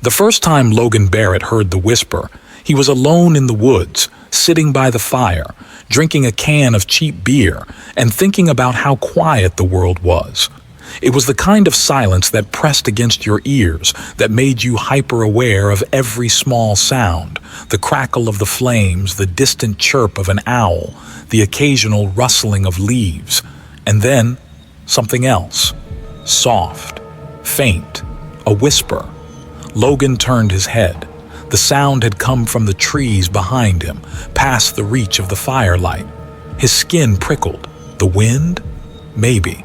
The first time Logan Barrett heard the whisper, he was alone in the woods, sitting by the fire, drinking a can of cheap beer, and thinking about how quiet the world was. It was the kind of silence that pressed against your ears, that made you hyper-aware of every small sound, the crackle of the flames, the distant chirp of an owl, the occasional rustling of leaves, and then something else, soft, faint, a whisper. Logan turned his head. The sound had come from the trees behind him, past the reach of the firelight. His skin prickled. The wind? Maybe.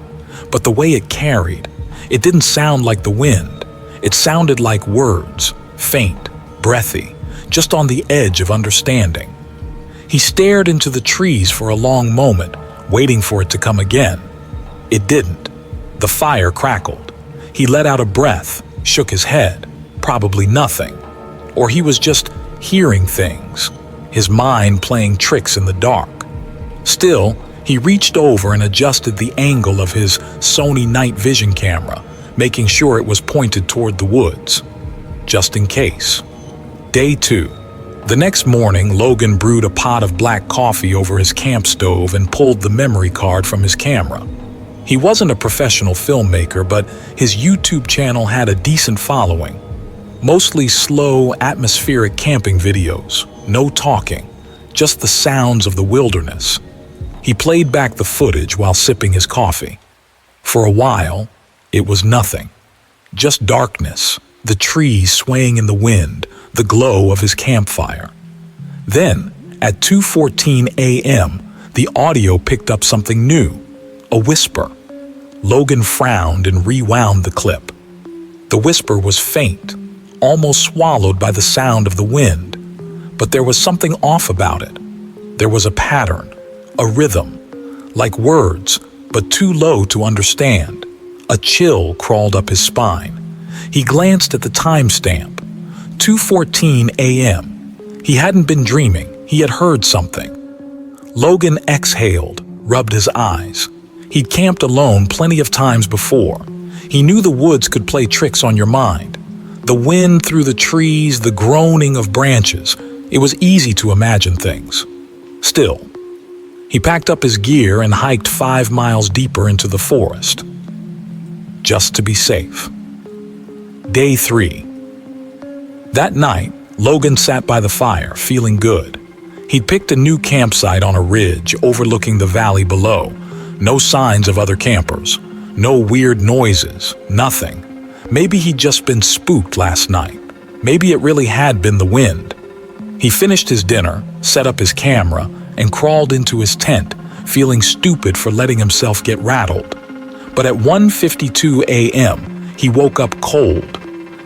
But the way it carried, it didn't sound like the wind. It sounded like words, faint, breathy, just on the edge of understanding. He stared into the trees for a long moment, waiting for it to come again. It didn't. The fire crackled. He let out a breath, shook his head. Probably nothing. Or he was just hearing things, his mind playing tricks in the dark. Still, he reached over and adjusted the angle of his Sony night vision camera, making sure it was pointed toward the woods, just in case. Day 2. The next morning, Logan brewed a pot of black coffee over his camp stove and pulled the memory card from his camera. He wasn't a professional filmmaker, but his YouTube channel had a decent following. Mostly slow, atmospheric camping videos, no talking, just the sounds of the wilderness. He played back the footage while sipping his coffee. For a while, it was nothing. Just darkness, the trees swaying in the wind, the glow of his campfire. Then, at 2:14 a.m., the audio picked up something new, a whisper. Logan frowned and rewound the clip. The whisper was faint, almost swallowed by the sound of the wind, but there was something off about it. There was a pattern, a rhythm, like words, but too low to understand. A chill crawled up his spine. He glanced at the timestamp, 2:14 a.m. He hadn't been dreaming, he had heard something. Logan exhaled, rubbed his eyes. He'd camped alone plenty of times before. He knew the woods could play tricks on your mind. The wind through the trees, the groaning of branches. It was easy to imagine things. Still, he packed up his gear and hiked 5 miles deeper into the forest, just to be safe. Day 3. That night, Logan sat by the fire, feeling good. He'd picked a new campsite on a ridge overlooking the valley below. No signs of other campers. No weird noises. Nothing. Maybe he'd just been spooked last night. Maybe it really had been the wind. He finished his dinner, set up his camera, and crawled into his tent, feeling stupid for letting himself get rattled. But at 1:52 a.m., he woke up cold.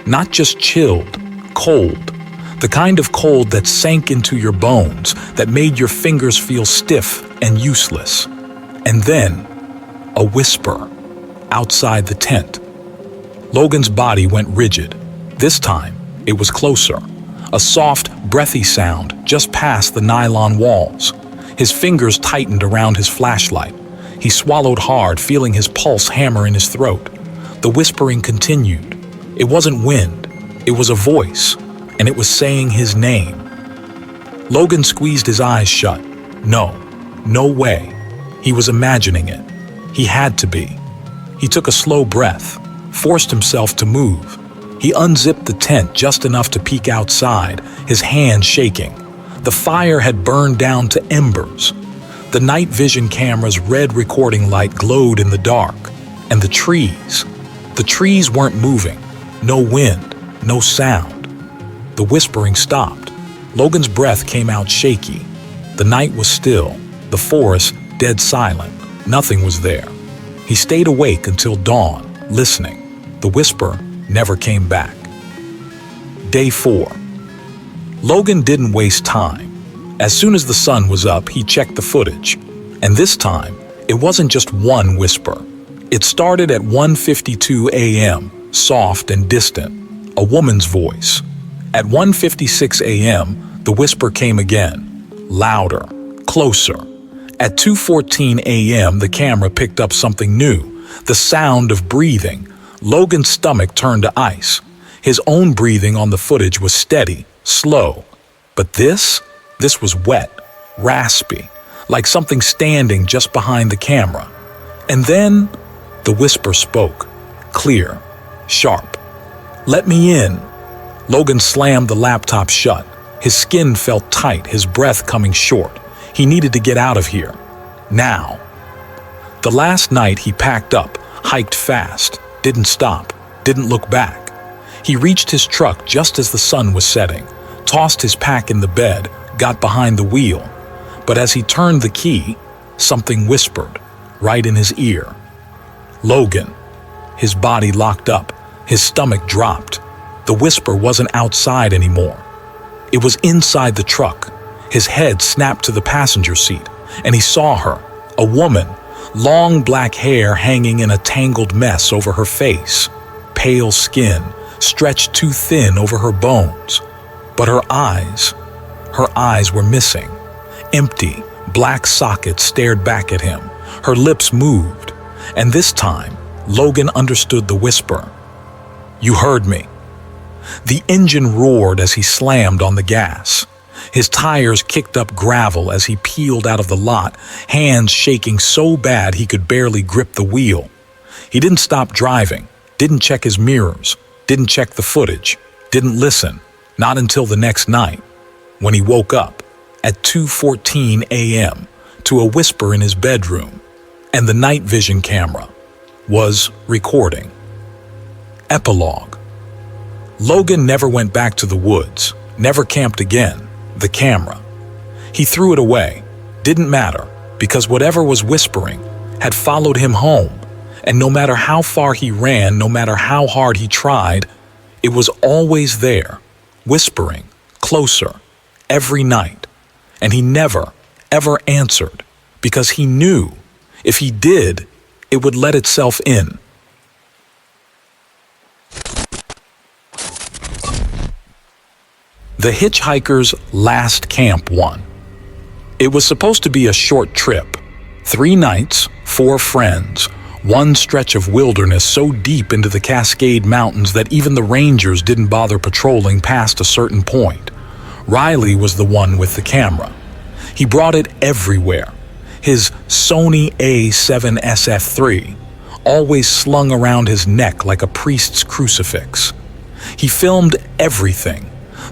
Not just chilled, cold. The kind of cold that sank into your bones, that made your fingers feel stiff and useless. And then, a whisper outside the tent. Logan's body went rigid. This time, it was closer. A soft, breathy sound just past the nylon walls. His fingers tightened around his flashlight. He swallowed hard, feeling his pulse hammer in his throat. The whispering continued. It wasn't wind. It was a voice, and it was saying his name. Logan squeezed his eyes shut. No way. He was imagining it. He had to be. He took a slow breath, forced himself to move. He unzipped the tent just enough to peek outside, his hands shaking. The fire had burned down to embers. The night vision camera's red recording light glowed in the dark. And the trees weren't moving. No wind, no sound. The whispering stopped. Logan's breath came out shaky. The night was still, the forest dead silent. Nothing was there. He stayed awake until dawn, listening. The whisper never came back. Day 4. Logan didn't waste time. As soon as the sun was up, he checked the footage. And this time, it wasn't just one whisper. It started at 1:52 a.m., soft and distant, a woman's voice. At 1:56 a.m., the whisper came again, louder, closer. At 2:14 a.m., the camera picked up something new, the sound of breathing. Logan's stomach turned to ice. His own breathing on the footage was steady, slow. But this was wet, raspy, like something standing just behind the camera. And then the whisper spoke, clear, sharp. "Let me in." Logan slammed the laptop shut. His skin felt tight, his breath coming short. He needed to get out of here. Now. The last night he packed up, hiked fast, didn't stop, didn't look back. He reached his truck just as the sun was setting, tossed his pack in the bed, got behind the wheel. But as he turned the key, something whispered, right in his ear. "Logan." His body locked up, his stomach dropped. The whisper wasn't outside anymore. It was inside the truck. His head snapped to the passenger seat, and he saw her, a woman, long black hair hanging in a tangled mess over her face, pale skin, stretched too thin over her bones. But her eyes were missing. Empty, black sockets stared back at him. Her lips moved, and this time, Logan understood the whisper. "You heard me." The engine roared as he slammed on the gas. His tires kicked up gravel as he peeled out of the lot, hands shaking so bad he could barely grip the wheel. He didn't stop driving, didn't check his mirrors, didn't check the footage, didn't listen, not until the next night, when he woke up at 2:14 a.m. to a whisper in his bedroom, and the night vision camera was recording. Epilogue. Logan never went back to the woods, never camped again. The camera. He threw it away. Didn't matter, because whatever was whispering had followed him home, and no matter how far he ran, no matter how hard he tried, it was always there, whispering, closer, every night. And he never, ever answered, because he knew, if he did, it would let itself in. The Hitchhiker's Last Camp 1. It was supposed to be a short trip. 3 nights, 4 friends, one stretch of wilderness so deep into the Cascade Mountains that even the rangers didn't bother patrolling past a certain point. Riley was the one with the camera. He brought it everywhere. His Sony A7SF III, always slung around his neck like a priest's crucifix. He filmed everything.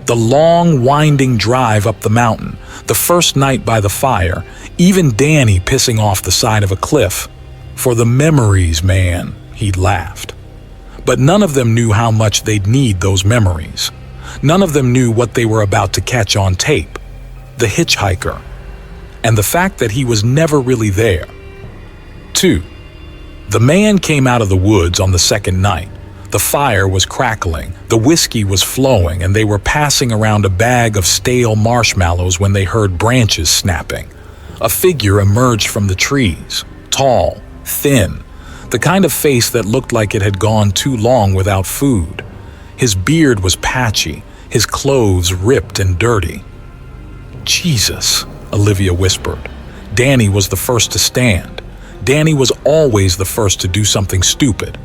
The long, winding drive up the mountain, the first night by the fire, even Danny pissing off the side of a cliff. For the memories, man, he'd laughed. But none of them knew how much they'd need those memories. None of them knew what they were about to catch on tape. The hitchhiker. And the fact that he was never really there. 2. The man came out of the woods on the second night. The fire was crackling, the whiskey was flowing, and they were passing around a bag of stale marshmallows when they heard branches snapping. A figure emerged from the trees, tall, thin, the kind of face that looked like it had gone too long without food. His beard was patchy, his clothes ripped and dirty. "Jesus," Olivia whispered. Danny was the first to stand. Danny was always the first to do something stupid.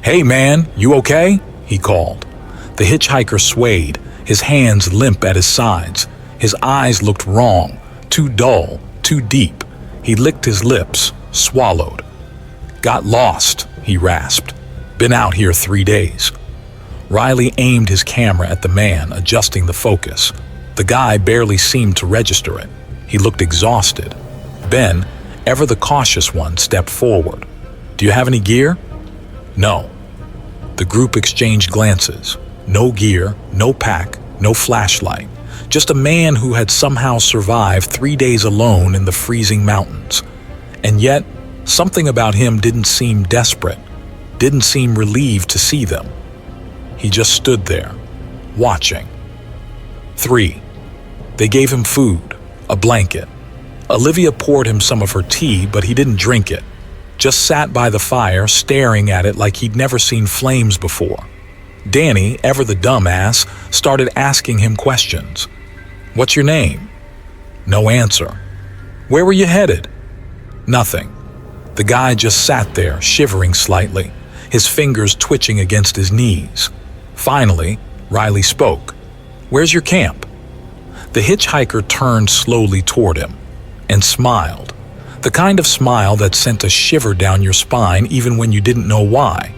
"Hey man, you okay?" he called. The hitchhiker swayed, his hands limp at his sides. His eyes looked wrong, too dull, too deep. He licked his lips, swallowed. "Got lost," he rasped. "Been out here 3 days." Riley aimed his camera at the man, adjusting the focus. The guy barely seemed to register it. He looked exhausted. Ben, ever the cautious one, stepped forward. "Do you have any gear?" "No." The group exchanged glances. No gear, no pack, no flashlight. Just a man who had somehow survived 3 days alone in the freezing mountains. And yet, something about him didn't seem desperate, didn't seem relieved to see them. He just stood there, watching. 3. They gave him food, a blanket. Olivia poured him some of her tea, but he didn't drink it. Just sat by the fire, staring at it like he'd never seen flames before. Danny, ever the dumbass, started asking him questions. "What's your name?" No answer. "Where were you headed?" Nothing. The guy just sat there, shivering slightly, his fingers twitching against his knees. Finally, Riley spoke. "Where's your camp?" The hitchhiker turned slowly toward him and smiled, the kind of smile that sent a shiver down your spine even when you didn't know why.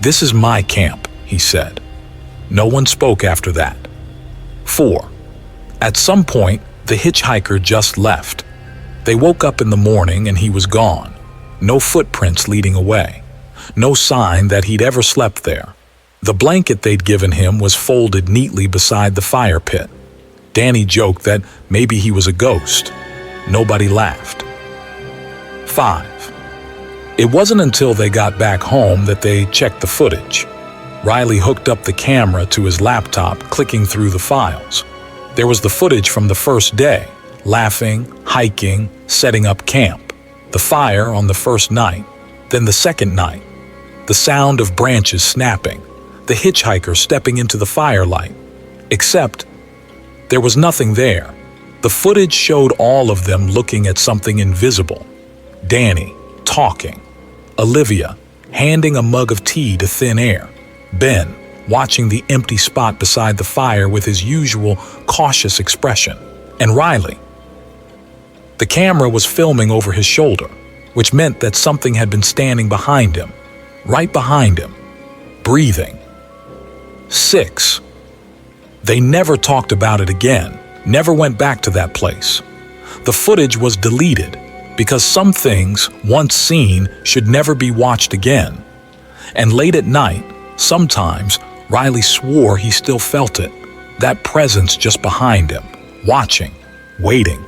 "This is my camp," he said. No one spoke after that. 4. At some point, the hitchhiker just left. They woke up in the morning and he was gone. No footprints leading away. No sign that he'd ever slept there. The blanket they'd given him was folded neatly beside the fire pit. Danny joked that maybe he was a ghost. Nobody laughed. 5. It wasn't until they got back home that they checked the footage. Riley hooked up the camera to his laptop, clicking through the files. There was the footage from the first day, laughing, hiking, setting up camp. The fire on the first night, then the second night. The sound of branches snapping, the hitchhiker stepping into the firelight. Except, there was nothing there. The footage showed all of them looking at something invisible. Danny, talking. Olivia, handing a mug of tea to thin air. Ben, watching the empty spot beside the fire with his usual cautious expression. And Riley. The camera was filming over his shoulder, which meant that something had been standing behind him, right behind him, breathing. 6. They never talked about it again, never went back to that place. The footage was deleted because some things, once seen, should never be watched again. And late at night, sometimes, Riley swore he still felt it, that presence just behind him, watching, waiting.